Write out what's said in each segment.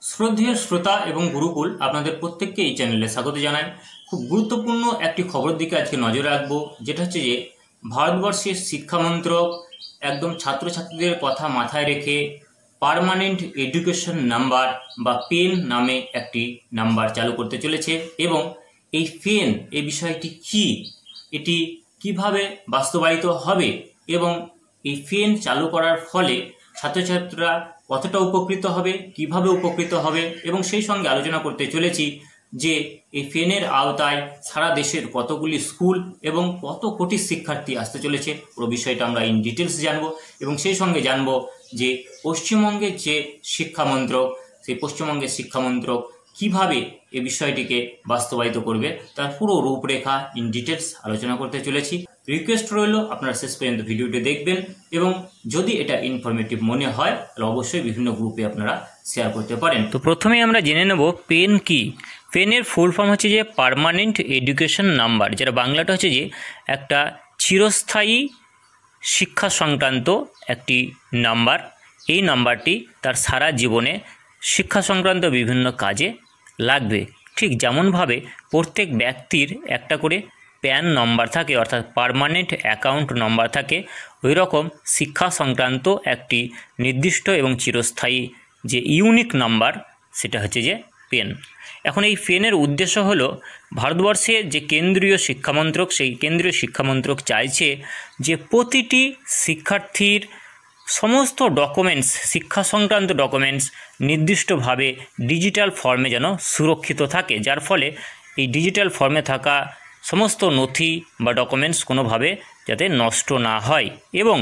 শ্রদ্ধেয় শ্রোতা এবং গুরুকুল আপনাদের প্রত্যেককে এই চ্যানেলে স্বাগত জানাই। খুব গুরুত্বপূর্ণ একটি খবরের দিকে আজকে নজর রাখবো, যেটা হচ্ছে যে ভারতবর্ষের শিক্ষামন্ত্রক একদম ছাত্রছাত্রীদের কথা মাথায় রেখে পার্মানেন্ট এডুকেশন নাম্বার বা পেন নামে একটি নাম্বার চালু করতে চলেছে। এবং এই পেন এই বিষয়টি কি, এটি কিভাবে বাস্তবায়িত হবে এবং এই পেন চালু করার ফলে ছাত্রছাত্রীরা কতটা উপকৃত হবে, কিভাবে উপকৃত হবে, এবং সেই সঙ্গে আলোচনা করতে চলেছি যে এই পেনের আওতায় সারা দেশের কতগুলি স্কুল এবং কত কোটি শিক্ষার্থী আসতে চলেছে। পুরো বিষয়টা আমরা ইন ডিটেলস জানবো এবং সেই সঙ্গে জানবো যে পশ্চিমবঙ্গের যে শিক্ষামন্ত্রক, সেই পশ্চিমবঙ্গের শিক্ষামন্ত্রক কিভাবে এই বিষয়টিকে বাস্তবায়িত করবে তার পুরো রূপরেখা ইন ডিটেলস আলোচনা করতে চলেছি। রিকোয়েস্ট রইল আপনারা শেষ পর্যন্ত ভিডিওটি দেখবেন এবং যদি এটা ইনফরমেটিভ মনে হয় তাহলে অবশ্যই বিভিন্ন গ্রুপে আপনারা শেয়ার করতে পারেন। তো প্রথমে আমরা জেনে নেব পেন কি। পেনের ফুল ফর্ম হচ্ছে যে পার্মানেন্ট এডুকেশন নাম্বার, যেটা বাংলাটা হচ্ছে যে একটা চিরস্থায়ী শিক্ষা সংক্রান্ত একটি নাম্বার। এই নাম্বারটি তার সারা জীবনে শিক্ষা সংক্রান্ত বিভিন্ন কাজে লাগবে। ঠিক যেমনভাবে প্রত্যেক ব্যক্তির একটা করে প্যান নম্বর থাকে, অর্থাৎ পার্মানেন্ট অ্যাকাউন্ট নম্বর থাকে, ওই রকম শিক্ষা সংক্রান্ত একটি নির্দিষ্ট এবং চিরস্থায়ী যে ইউনিক নাম্বার সেটা হচ্ছে যে পেন। এখন এই পেনের উদ্দেশ্য হলো ভারতবর্ষে যে কেন্দ্রীয় শিক্ষামন্ত্রক, সেই কেন্দ্রীয় শিক্ষামন্ত্রক চাইছে যে প্রতিটি শিক্ষার্থীর সমস্ত ডকুমেন্টস, শিক্ষা সংক্রান্ত ডকুমেন্টস নির্দিষ্টভাবে ডিজিটাল ফর্মে যেন সুরক্ষিত থাকে, যার ফলে এই ডিজিটাল ফর্মে থাকা সমস্ত নথি বা ডকুমেন্টস কোনোভাবে যাতে নষ্ট না হয় এবং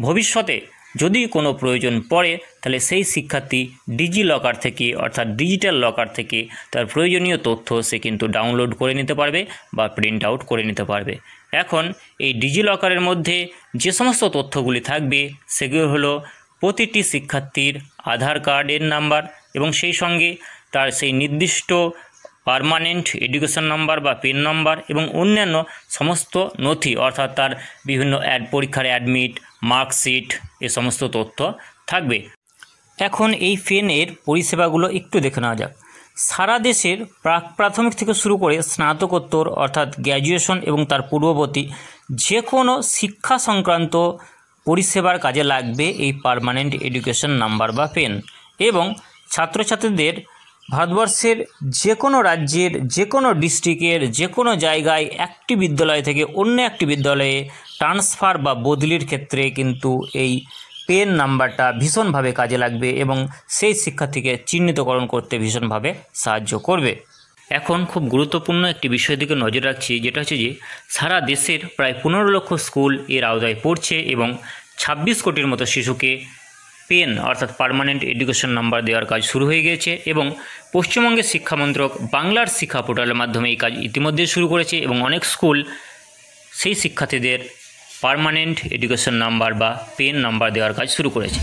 ভবিষ্যতে যদি কোনো প্রয়োজন পড়ে তাহলে সেই শিক্ষার্থী ডিজি লকার থেকে, অর্থাৎ ডিজিটাল লকার থেকে তার প্রয়োজনীয় তথ্য সে কিন্তু ডাউনলোড করে নিতে পারবে বা প্রিন্ট আউট করে নিতে পারবে। এখন এই ডিজি লকারের মধ্যে যে সমস্ত তথ্যগুলি থাকবে সেগুলো হলো প্রতিটি শিক্ষার্থীর আধার কার্ডের নাম্বার এবং সেই সঙ্গে তার সেই নির্দিষ্ট পার্মানেন্ট এডুকেশন নাম্বার বা পেন নাম্বার এবং অন্যান্য সমস্ত নথি, অর্থাৎ তার বিভিন্ন পরীক্ষার অ্যাডমিট, মার্কশিট, এ সমস্ত তথ্য থাকবে। এখন এই পেনের পরিষেবাগুলো একটু দেখে নেওয়া যাক। সারা দেশের প্রাথমিক থেকে শুরু করে স্নাতকোত্তর অর্থাৎ গ্র্যাজুয়েশন এবং তার পূর্ববর্তী যে কোনো শিক্ষা সংক্রান্ত পরিষেবার কাজে লাগবে এই পার্মানেন্ট এডুকেশন নাম্বার বা পেন। এবং ছাত্রছাত্রীদের ভারতবর্ষের যে কোনো রাজ্যের যে কোনো ডিস্ট্রিক্টের যে কোনো জায়গায় একটি বিদ্যালয় থেকে অন্য একটি বিদ্যালয়ে ট্রান্সফার বা বদলির ক্ষেত্রে কিন্তু এই পেন নাম্বারটা ভীষণভাবে কাজে লাগবে এবং সেই শিক্ষার্থীকে চিহ্নিতকরণ করতে ভীষণভাবে সাহায্য করবে। এখন খুব গুরুত্বপূর্ণ একটি বিষয়ের দিকে নজর রাখছি, যেটা হচ্ছে যে সারা দেশের প্রায় 15 লক্ষ স্কুল এর আওতায় পড়ছে এবং 26 কোটির মতো শিশুকে পেন অর্থাৎ পার্মানেন্ট এডুকেশন নাম্বার দেওয়ার কাজ শুরু হয়ে গিয়েছে এবং পশ্চিমবঙ্গের শিক্ষামন্ত্রক বাংলার শিক্ষা পোর্টালের মাধ্যমে এই কাজ ইতিমধ্যে শুরু করেছে এবং অনেক স্কুল সেই শিক্ষার্থীদের পার্মানেন্ট এডুকেশন নাম্বার বা পেন নাম্বার দেওয়ার কাজ শুরু করেছে।